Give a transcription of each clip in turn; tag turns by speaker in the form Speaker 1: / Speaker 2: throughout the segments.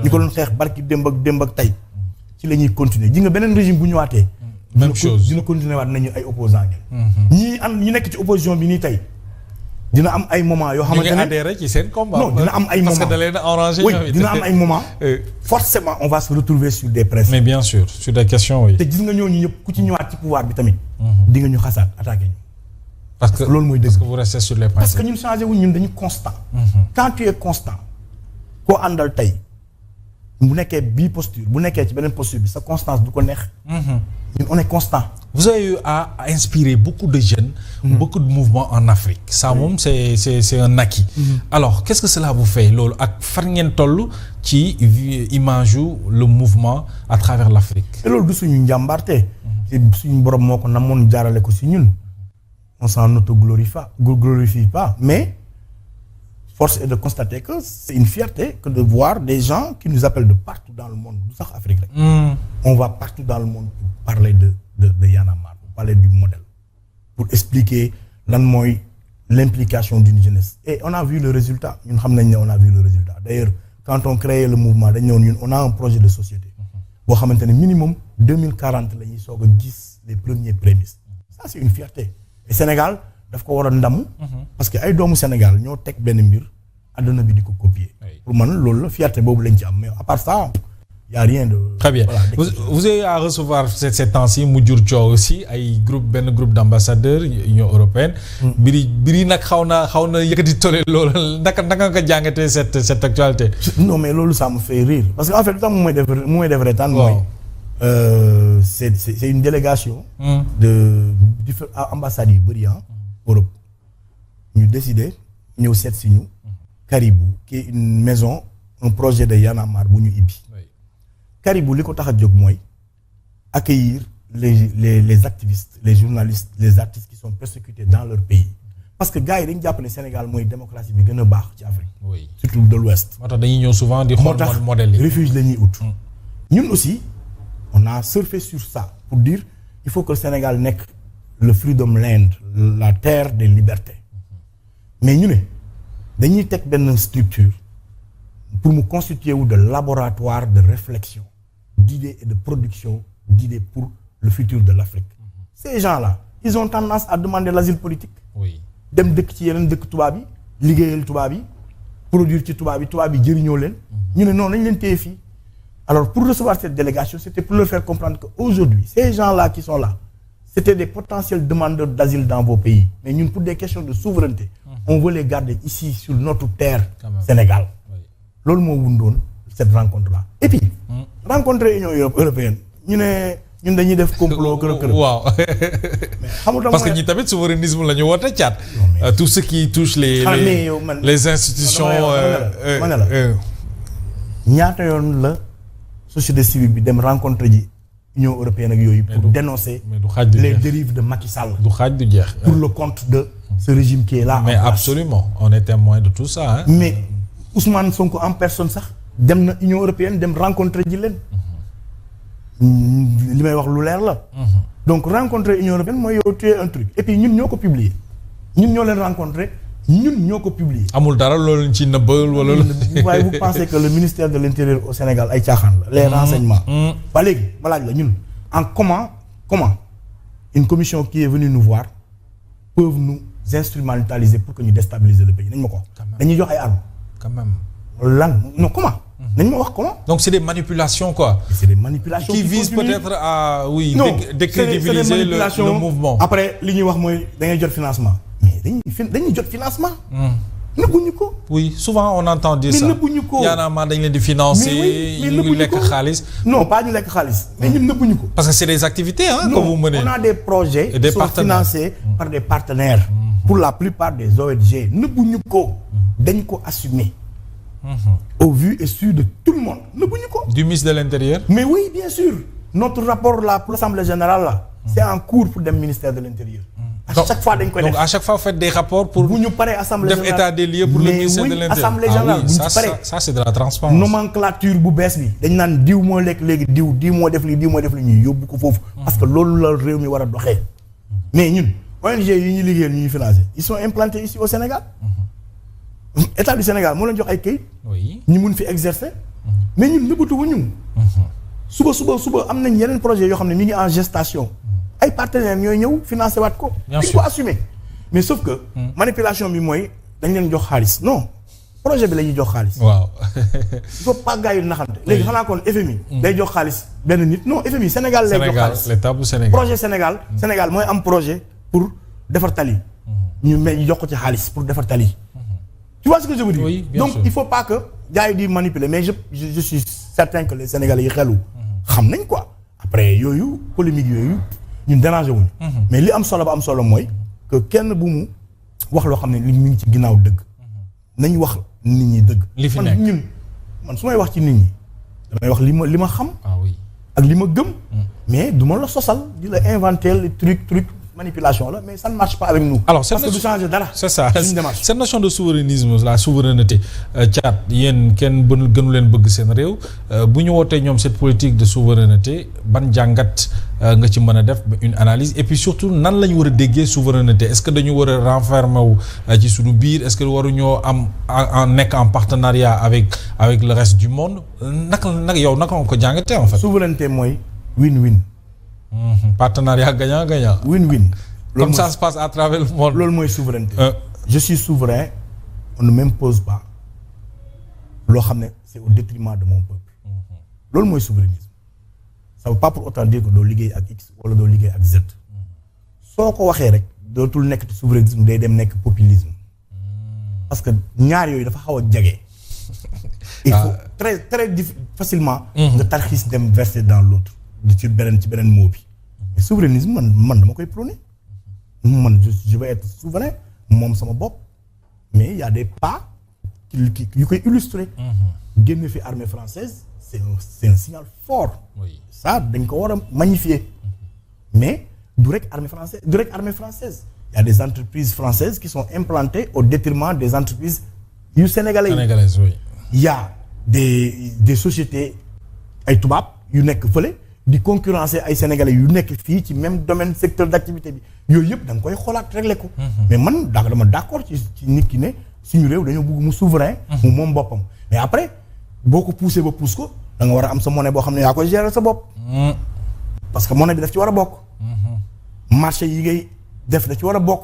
Speaker 1: ñi ko doon xeex barki démb ak tey ci la ñuy continuer ji nga beneen régime bu ñëwaatee.
Speaker 2: même chose
Speaker 1: dina continuer waat nañu ay opposants ngeen. ñi nekk ci opposition bi nii tey dina am ay moments yoo xamante ne
Speaker 2: ñu ngi adhéré ci seen combat.
Speaker 1: non dina am ay moments
Speaker 2: parce que da leen a arrangé.
Speaker 1: oui dina am ay moments. forcément on va se retrouver sur des principes.
Speaker 2: mais bien sûr sur des questions oui.
Speaker 1: te gis nga ñooñu ñëpp ku ci ñëwaat ci pouvoir bi tamit. di nga ñu xasaat attaqué ñu.
Speaker 2: parce que
Speaker 1: loolu mooy dëgg.
Speaker 2: parce que vous restez sur les principes.
Speaker 1: parce que ñun changé wuñ ñun dañu constant. quand tu es constant. koo àndal tey bu nekkee bii posture bu nekkee ci beneen posture bi sa constance du ko neex. ñun on est constant.
Speaker 2: vous avez eu à inspirer beaucoup de jeunes. beaucoup de mouvements en Afrique. ça moom c'est un acquis. alors qu'est-ce que cela vous fait loolu ak fan ngeen toll ci image yu le mouvement à travers l'Afrique.
Speaker 1: te loolu du suñu njàmbarte. te suñu borom moo ko namoon jaarale ko si ñun. on s'en auto-glorifie pas mais force est de constater que c'est une fierté que de voir des gens qui nous appellent de partout dans le monde du sax Afrique rek. on va partout dans le monde pour parler de Y'en a marre, pour parler du modèle, pour expliquer lan mooy l'implication d'une jeunesse. Et on a vu le résultat. ñun xam nañ ne on a vu le résultat. D'ailleurs quand on créait le mouvement dañ ñëwoon ñun on a un projet de société boo xamante ne minimum 2040 la ñuy soog a gis les premiers prémices. Ça c'est une fierté. Et Sénégal daf ko war a ndamu. parce que ay doomu Sénégal ñoo teg benn mbir àdduna bi di ko copier. pour man loolu la fierté boobu lañ ci am mais à part ça y a rien de.
Speaker 2: très bien voilà, vous avez à recevoir ces temps-ci mu jur coow aussi ay benn groupe d'ambassadeurs Union européenne. biri nag xaw na yëkkati tole loolu naka nga jàngatee cette actualité.
Speaker 1: non mais loolu ça me fait rire parce que en fait lu tax mu may def retaan mooy. c'est une délégation. de différentes ambassades yu bëri Europe ñu décidé ñëw seet si ñu. Caribou qui est une maison un projet de Y'en a marre bu ñu ibbi. Caribou li ko tax a jóg mooy accueillir les activistes les journalistes les artistes qui sont persécutés dans leur pays parce que gars yi dañu jàpp ne Sénégal mooy démocratie bi gën a baax ci Afrique.
Speaker 2: oui
Speaker 1: surtout de l'Ouest.
Speaker 2: moo tax dañuy ñëw souvent di xool modèle yi.
Speaker 1: refuge la ñuy ut. ñun aussi on a surfé sur ça pour dire il faut que le Sénégal nekk le Freedom Land la terre des libertés mais ñu ne dañuy teg benn structure pour mu constituer wu de laboratoire de réflexion d'idées et de production d'idées pour le futur de l'Afrique. Ces gens-là ils ont tendance à demander l'asile politique.
Speaker 2: oui
Speaker 1: dem dëkk ci yeneen dëkk tubaab yi liggéeyal tubaab yi produire ci tubaab yi jëriñoo leen. ñu ne non nañ leen téye fii. alors pour recevoir cette délégation c'était pour leur faire comprendre que aujourd'hui ces gens-là qui sont là c'était des potentiels demandeurs d'asile dans vos pays mais ñun pour des questions de souveraineté on veut les garder ici sur notre terre Sénégal. loolu moo wundoon cette rencontre-là et puis rencontrer Union européenne ñu ne ñun dañuy def complot kërëb
Speaker 2: waaw parce que ñi tamit souverainisme la ñu woote caat tout ce qui touche les institutions
Speaker 1: ma ne la ñaata yoon la société civile bi dem rencontre ji Union européenne ak yooyu pour dénoncer les dérives de Macky Sall
Speaker 2: du xaaj du jeex
Speaker 1: pour le compte de ce régime qui est là
Speaker 2: mais absolument on est témoin de tout ça
Speaker 1: mais Ousmane Sonko en personne sax dem na Union européenne dem rencontrer ji leen li may wax lu leer la donc rencontrer Union européenne mooy yow tu es un truc et puis ñun ñoo ko publier ñun ñoo leen rencontrer ñun ñoo ko publier
Speaker 2: amul dara loolu ci nëbbal wala
Speaker 1: waaye vous pensez que le ministère de l'Intérieur au Sénégal ay caaxaan la les renseignements ba léegi ma laaj la ñun en comment une commission qui est venue nous voir peuvent nous instrumentaliser pour que ñu déstabiliser le pays nañ ma ko dañuy jox ay armes
Speaker 2: quand même
Speaker 1: lan non comment nañ ma wax comment
Speaker 2: donc c'est des manipulations quoi
Speaker 1: c'est des manipulations
Speaker 2: qui visent peut-être à décrédibiliser le mouvement
Speaker 1: après li ñuy wax mooy da ngay jot financement mais dañuy jot financement nëbbuñu ko
Speaker 2: oui souvent on entend dire ça
Speaker 1: nëbbuñu ko
Speaker 2: Y'en a marre dañ leen di financer ñu ngi lekk xaalis
Speaker 1: non pas ñu lekk xaalis mais ñun nëbbuñu ko
Speaker 2: parce que c'est des activités que vous menez
Speaker 1: on a des projets qui sont financés par des partenaires pour la plupart des ONG nëbbuñu ko dañ ko assumer au vu et su de tout le monde nëbbuñu ko
Speaker 2: du ministre de l'Intérieur
Speaker 1: mais oui bien sûr notre rapport là pour l'Assemblée générale là c'est en cours pour dem ministère de l'Intérieur à chaque fois dañ koy def
Speaker 2: donc à chaque fois vous faites des rapports pour
Speaker 1: bu ñu paree Assemblée générale
Speaker 2: def état des lieux pour le ministère de l'Intérieur
Speaker 1: Assemblée générale bu ñu paree
Speaker 2: ça c'est de la transparence
Speaker 1: nomenclature bu bees bi dañ naan diw moo lekk léegi diw moo def li diw moo def li ñuy yóbbu ko foofu parce que loolu la réew mi war a doxee mais ñun ONG yi ñuy liggéeyal ñu ñuy financer ils sont implantés ici au Sénégal état du Sénégal moo leen jox ay kayit ñu mun fi exercer mais ñun nëbbatu wu ñu. suba am nañ yeneen projet yoo xam ne mi ngi en gestation. ay partenaires ñooy ñëw financé waat ko.
Speaker 2: bien sûr
Speaker 1: il faut assumer mais sauf que. manipulation bi mooy dañ leen jox xaalis non projet bi la ñuy jox xaalis.
Speaker 2: waaw.
Speaker 1: il faut pas gars yu naxante. léegi xanaa kon FMI. day jox xaalis benn nit non FMI Sénégal lay jox xaalis.
Speaker 2: l'état bu Sénégal
Speaker 1: projet Sénégal. Sénégal mooy am projet pour defar tali. ñu jox ko ci xaalis pour defar tali. tu vois ce que je veux dire.
Speaker 2: Oui, bien
Speaker 1: donc
Speaker 2: sûr.
Speaker 1: il faut pas que gars yi di manipuler mais je suis certain que les Sénégalais yi xelu. xam nañ quoi après yooyu polémique yooyu ñun déranger wuñ. mais li am solo ba am solo mooy que kenn bu mu wax loo xam ne li mu ngi ci ginnaaw dëgg. nañ wax nit ñi dëgg.
Speaker 2: li fi nekk
Speaker 1: man su may wax ci nit ñi damay wax li ma xam.
Speaker 2: ah oui.
Speaker 1: ak li ma gëm. mais du ma la sosal di la inventer le truc manipulation là mais ça ne marche pas avec nous.
Speaker 2: Alors
Speaker 1: parce que du changer dara.
Speaker 2: c'est ça
Speaker 1: suñu démarche.
Speaker 2: cette notion de souverainisme la souveraineté Thiat yéen kenn gënu leen bëgg seen réew bu ñu wootee ñoom cette politique de souveraineté ban jàngat nga ci mën a def une analyse et puis surtout nan la ñu war a déggee souveraineté est-ce que dañu war a renfermer wu ci suñu biir est-ce que waruñoo am nekk en partenariat avec le reste du monde naka nga ko jàngatee en fait.
Speaker 1: souveraineté mooy win-win.
Speaker 2: Partenariat gagnant-gagnant.
Speaker 1: Win-win.
Speaker 2: Comme ça se passe à travers le monde.
Speaker 1: loolu mooy souveraineté. Je suis souverain on ne m'impose pas loo xam ne c'est au détriment de mon peuple. loolu mooy souverainisme. ça veut pas pour autant dire que doo liggéey ak X wala doo liggéey ak Z. soo ko waxee rek dootul nekk ci souverainisme day dem nekk populisme. parce que ñaar yooyu dafa xaw a jege. il faut très facilement. nga tarxiis dem verser dans l'autre. ci beneen mot bi. mais souverainisme man dama koy prôner. man je vais être souverain moom sama bopp. mais il y a des pas yu koy illustrer. génn fi armée française c'est un signal fort.
Speaker 2: Oui.
Speaker 1: ça dañ ko war a magnifier. mais du rek armée française. il y a des entreprises françaises qui sont implantées au détriment des entreprises yu sénégalaises oui. il y a des sociétés ay tubaab yu nekk fële. di concurrencer ay sénégalais yu nekk fii ci même domaine secteur d'activité bi yooyu yëpp da nga koy xoolaat régler ko. mais man dama d'accord ci nit ki ne suñu réew dañoo bëgg mu souverain. mu moom boppam mais après boo ko poussé ba pousse ko da nga war a am sa monnaie boo xam ne yaa koy gérer sa bopp. parce que monnaie bi daf ci war a bokk. marché yi ngay def da ci war a bokk.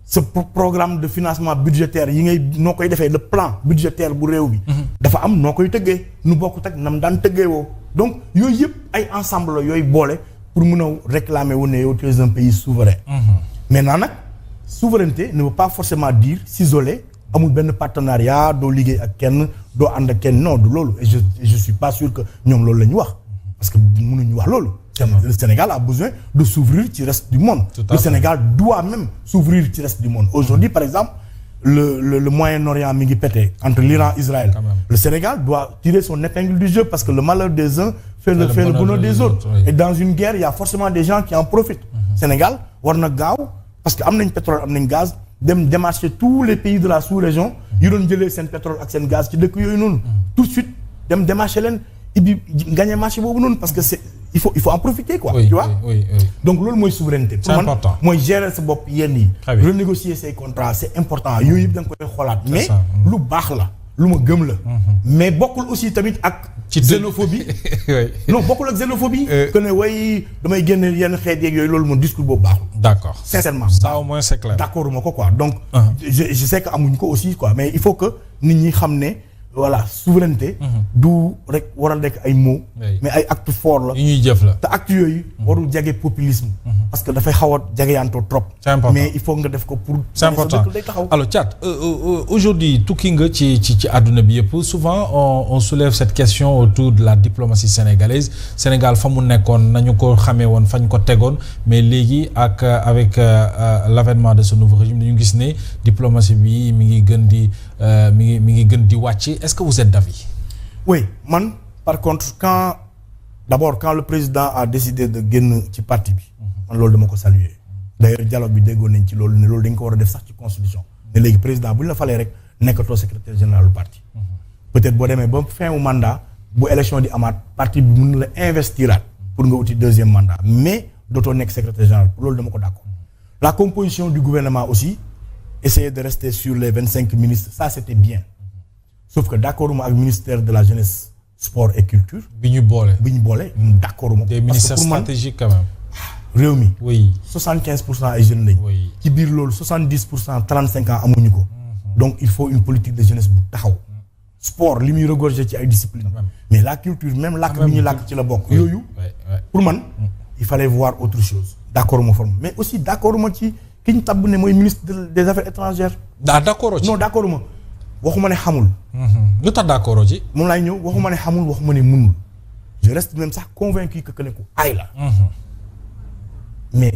Speaker 1: ce programme de financement budgétaire yi ngay noo koy defee le plan budgétaire bu réew bi. dafa am noo koy tëggee nu bokkut ak nam daan tëggee woo. donc yooyu yëpp ay ensemble la yooyu boole pour mun a réclamer wu ne yow tu es un pays souverain. maintenant nag souveraineté ne veut pas forcément dire s'isoler amul benn partenariat doo liggéey ak kenn doo ànd ak kenn non du loolu et je suis pas sûr que ñoom loolu la ñu wax parce que mënuñu wax loolu. Le Sénégal a besoin de s'ouvrir ci reste du monde. Le Sénégal doit même s'ouvrir ci reste du monde. Aujourd'hui par exemple le Moyen-Orient mi ngi pété entre l'Iran et Israël. Le Sénégal doit tirer son épingle du jeu parce que le malheur des uns fait le bonheur des autres. Oui. Et dans une guerre il y a forcément des gens qui en profitent. Sénégal war na gaaw parce que am nañ pétrole am nañ gaz dem démarcher tous les pays de la sous-région yu doon jëlee seen pétrole ak seen gaz ci dëkk yooyu noonu. tout de suite dem démarcher leen ibi gagner marché boobu noonu parce que il faut en profiter quoi.
Speaker 2: Oui,
Speaker 1: tu vois
Speaker 2: oui.
Speaker 1: donc loolu mooy souveraineté.
Speaker 2: C'est important
Speaker 1: mooy gérer sa bopp yenn yi. renégocier ses contrats c'est important yooyu yëpp da nga koy xoolaat. mais lu baax la lu ma gëm la. mais bokkul aussi tamit ak. ci xénophobie. non bokkul ak xénophobie. que ne way damay génne yenn xeet yeeg yooyu loolu moom discours boobu baaxul.
Speaker 2: d'accord
Speaker 1: sincèrement.
Speaker 2: ça au moins c'est clair.
Speaker 1: d'accord ma ko quoi donc. je sais que amuñ ko aussi quoi mais il faut que nit ñi xam ne. voilà souveraineté. du rek war a nekk ay mots. mais ay actes forts la.
Speaker 2: yu ñuy jëf la.
Speaker 1: te actes yooyu. warul jege populisme. parce que dafay xaw a jegeyantoo trop.
Speaker 2: c'est important
Speaker 1: mais il faut nga def ko pour.
Speaker 2: c'est important
Speaker 1: day taxaw.
Speaker 2: alors Thiat aujourd'hui tukki nga ci àdduna bi yëpp souvent on soulève cette question autour de la diplomatie sénégalaise Sénégal fa mu nekkoon nañu ko xamee woon fañ ko tegoon mais léegi avec l'avènement de ce nouveau régime dañu gis ne diplomatie bi mi ngi gën di wàcc. Est-ce que vous êtes d'avis?
Speaker 1: Oui, man par contre quand le président a décidé de génn ci parti bi man loolu dama ko saluer d'ailleurs dialogue bi déggoon nañ ci loolu ne loolu dañ ko war a def sax ci constitution ne léegi président bu ñu la falee rek nekkatoo secrétaire général du parti peut-être boo demee ba fin wu mandat bu élection di amaat parti bi mën na la investiraat pour nga uti deuxième mandat mais dootoo nekk secrétaire général loolu dama ko d'accord la composition du gouvernement aussi essayer de rester sur les 25 ministres ça c'était bien sauf que d'accord ak ministère de la jeunesse sport et culture.
Speaker 2: bi ñu boole
Speaker 1: d'accord
Speaker 2: des ministères stratégiques quand même.
Speaker 1: réew mi.
Speaker 2: oui
Speaker 1: 75% ay jeunes lañ.
Speaker 2: oui
Speaker 1: ci biir loolu 70% 35 ans amuñu ko. donc il faut une politique de jeunesse bu taxaw. sport li muy regorger ci ay disciplines. mais la culture même làkk bi ñu làkk ci la bokk. yooyu pour man il fallait voir autre chose. d'accord ma forme mais aussi d'accord ma ci ki ñu tabb ne mooy ministre des affaires étrangères.
Speaker 2: d'accord ci
Speaker 1: non d'accord ma waxuma ne xamul.
Speaker 2: lu tax d'accord ci.
Speaker 1: moom laay ñëw waxuma ne xamul waxuma ne mënul. je reste même sax convaincu que ne ku aay la. mais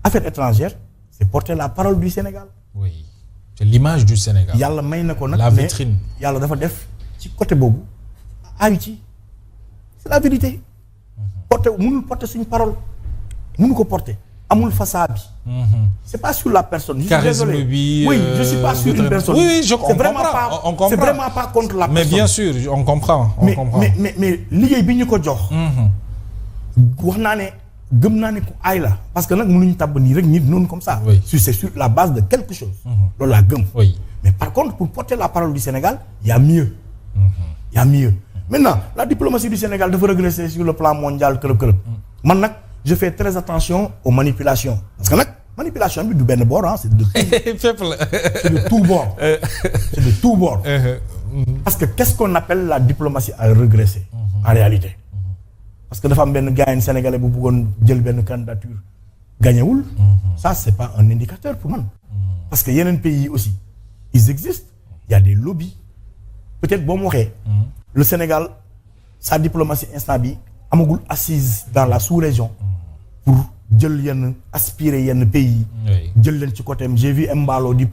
Speaker 1: affaires étrangères c'est porter la parole du Sénégal.
Speaker 2: oui c'est l'image du Sénégal.
Speaker 1: yàlla may na ko nag
Speaker 2: la vitrine.
Speaker 1: yàlla dafa def ci côté boobu aayu ci c'est la vérité. mënul porter suñu parole mënu ko porter amul façade bi. c'est pas sur la personne. je suis désolé oui je suis pas sur une personne.
Speaker 2: oui je comprends on comprend
Speaker 1: c'est vraiment pas contre la personne.
Speaker 2: mais bien sûr on comprend.
Speaker 1: mais liggéey bi ñu ko jox. wax naa ne gëm naa ne ku aay la parce que nag mënuñu tàbb nii rek nit noonu comme ça.
Speaker 2: oui
Speaker 1: c'est sur la base de quelque chose. loolu laa gëm.
Speaker 2: oui
Speaker 1: mais par contre pour porter la parole du Sénégal il y a mieux. il y a mieux maintenant la diplomatie du Sénégal dafa régresser sur le plan mondial club. man nag je fais très attention aux manipulations parce que nag manipulation bi du benn bord ah c'est de tout bord. c'est de tout bord. parce que qu'est-ce qu'on appelle la diplomatie à régresser. en réalité. parce que dafa am benn gars sénégalais bu bëggoon jël benn candidature gañewul. ça c'est pas un indicateur pour man. parce que yeneen pays yi aussi ils existent il y a des lobbies peut-être boo mu waxee. le Sénégal sa diplomatie instant bi amagul assise dans la sous-région. pour jël yenn aspirer yenn pays. jël leen ci côté j'ai vu Embalo di